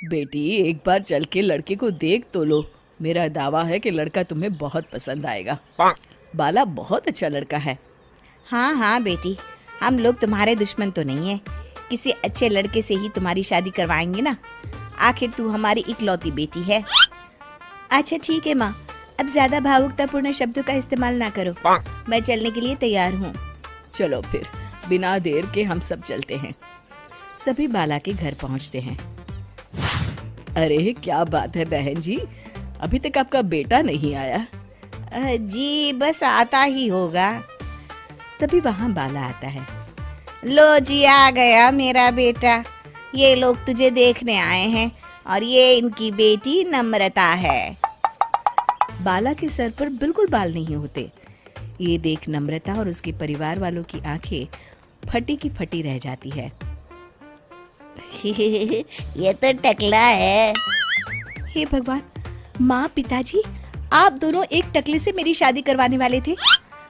बेटी एक बार चल के लड़के को देख तो लो। मेरा दावा है कि लड़का तुम्हें बहुत पसंद आएगा। बाला बहुत अच्छा लड़का है। हाँ हाँ बेटी, हम लोग तुम्हारे दुश्मन तो नहीं है। किसी अच्छे लड़के से ही तुम्हारी शादी करवाएंगे ना। आखिर तू हमारी इकलौती बेटी है। अच्छा ठीक है माँ, अब ज्यादा भावुकतापूर्ण शब्दों का इस्तेमाल ना करो। मैं चलने के लिए तैयार हूँ। चलो फिर, बिना देर के हम सब चलते हैं। सभी बाला के घर पहुंचते हैं। अरे क्या बात है बहन जी, अभी तक आपका बेटा नहीं आया? जी बस आता ही होगा। तभी वहाँ बाला आता है। लो जी, आ गया मेरा बेटा। ये लोग तुझे देखने आए हैं और ये इनकी बेटी नम्रता है। बाला के सर पर बिल्कुल बाल नहीं होते। ये देख नम्रता और उसके परिवार वालों की आंखें फटी की फटी रह जाती है। ये तो टकला है। हे भगवान, माँ पिताजी, आप दोनों एक टकले से मेरी शादी करवाने वाले थे।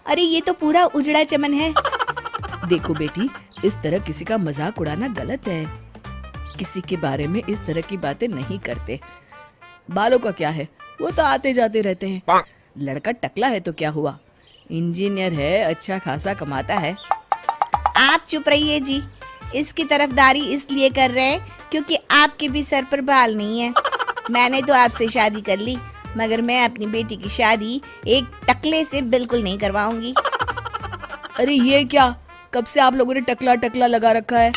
अरे ये तो पूरा उजड़ा चमन है। देखो बेटी, इस तरह किसी का मजाक उड़ाना गलत है। किसी के बारे में इस तरह की बातें नहीं करते। बालों का क्या है, वो तो आते जाते रहते हैं। लड़का टकला है तो क्या हुआ, इंजीनियर है, अच्छा खासा कमाता है। आप चुप रहिए जी। इसकी तरफदारी इसलिए कर रहे हैं क्योंकि आपके भी सर पर बाल नहीं है। मैंने तो आपसे शादी कर ली, मगर मैं अपनी बेटी की शादी एक टकले से बिल्कुल नहीं करवाऊंगी। अरे ये क्या, कब से आप लोगों ने टकला टकला लगा रखा है?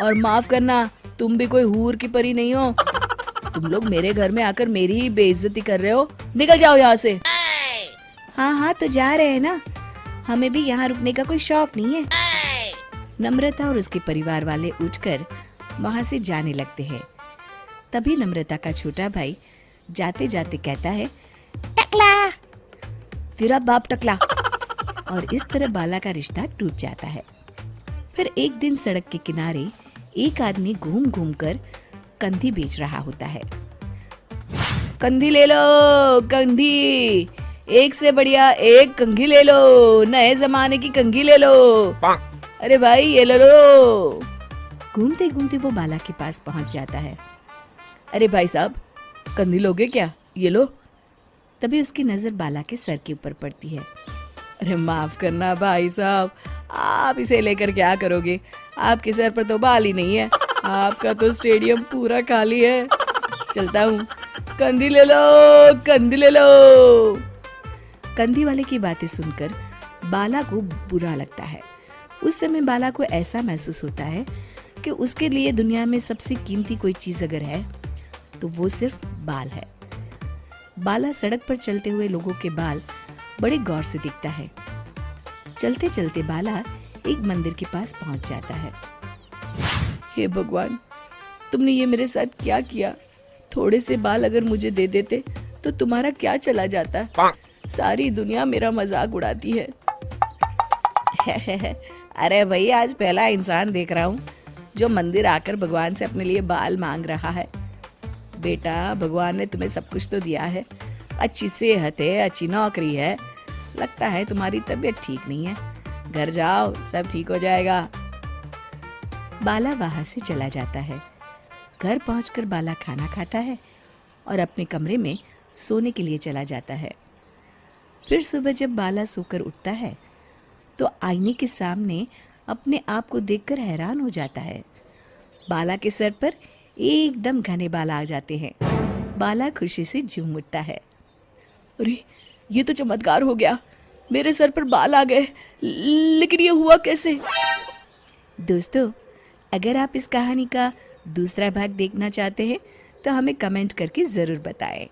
और माफ करना, तुम भी कोई हूर की परी नहीं हो। तुम लोग मेरे घर में आकर मेरी ही बेइज्जती कर रहे हो। निकल जाओ यहाँ से। हाँ हाँ तो जा रहे हैं ना, हमें भी यहाँ रुकने का कोई शौक नहीं है। नम्रता और उसके परिवार वाले उठकर वहाँ से जाने लगते हैं। तभी नम्रता का छोटा भाई जाते जाते कहता है, टकला, तेरा बाप टकला। और इस तरह बाला का रिश्ता टूट जाता है। फिर एक दिन सड़क के किनारे एक आदमी घूम घूम कर कंधी बेच रहा होता है। कंधी ले लो, कंधी, एक से बढ़िया एक कंघी ले लो, नए जमाने की कंघी ले लो। अरे भाई ये ले लो। घूमते घूमते वो बाला के पास पहुंच जाता है। अरे भाई साहब, कंधी लोगे क्या? ये लो। तभी उसकी नजर बाला के सर के ऊपर पड़ती है। अरे माफ करना भाई साहब, आप इसे लेकर क्या करोगे? आपके सर पर तो बाल ही नहीं है। आपका तो स्टेडियम पूरा खाली है। चलता हूँ, कंधी ले लो, कंधी ले लो। कंधी वाले की बातें सुनकर बाला को बुरा लगता है। उस समय बाला को ऐसा महसूस होता है कि उसके लिए दुनिया में सबसे कीमती कोई चीज अगर है तो वो सिर्फ बाल है। बाला सड़क पर चलते हुए लोगों के बाल बड़े गौर से दिखता है। चलते चलते बाला एक मंदिर के पास पहुंच जाता है। हे भगवान, तुमने ये मेरे साथ क्या किया? थोड़े से बाल अगर मुझे दे देते तो तुम्हारा क्या चला जाता? सारी दुनिया मेरा मजाक उड़ाती है। अरे भाई, आज पहला इंसान देख रहा हूँ जो मंदिर आकर भगवान से अपने लिए बाल मांग रहा है। बेटा, भगवान ने तुम्हें सब कुछ तो दिया है। अच्छी सेहत है, अच्छी नौकरी है। लगता है तुम्हारी तबीयत ठीक नहीं है। घर जाओ, सब ठीक हो जाएगा। बाला वहां से चला जाता है। घर पहुंचकर बाला खाना खाता है और अपने कमरे में सोने के लिए चला जाता है। फिर सुबह जब बाला सोकर उठता है तो आईने के सामने अपने आप को देखकर हैरान हो जाता है। बाला के सर पर एकदम घने बाल आ जाते हैं। बाला खुशी से झूम उठता है। अरे ये तो चमत्कार हो गया, मेरे सर पर बाल आ गए। लेकिन ये हुआ कैसे? दोस्तों, अगर आप इस कहानी का दूसरा भाग देखना चाहते हैं तो हमें कमेंट करके ज़रूर बताएं।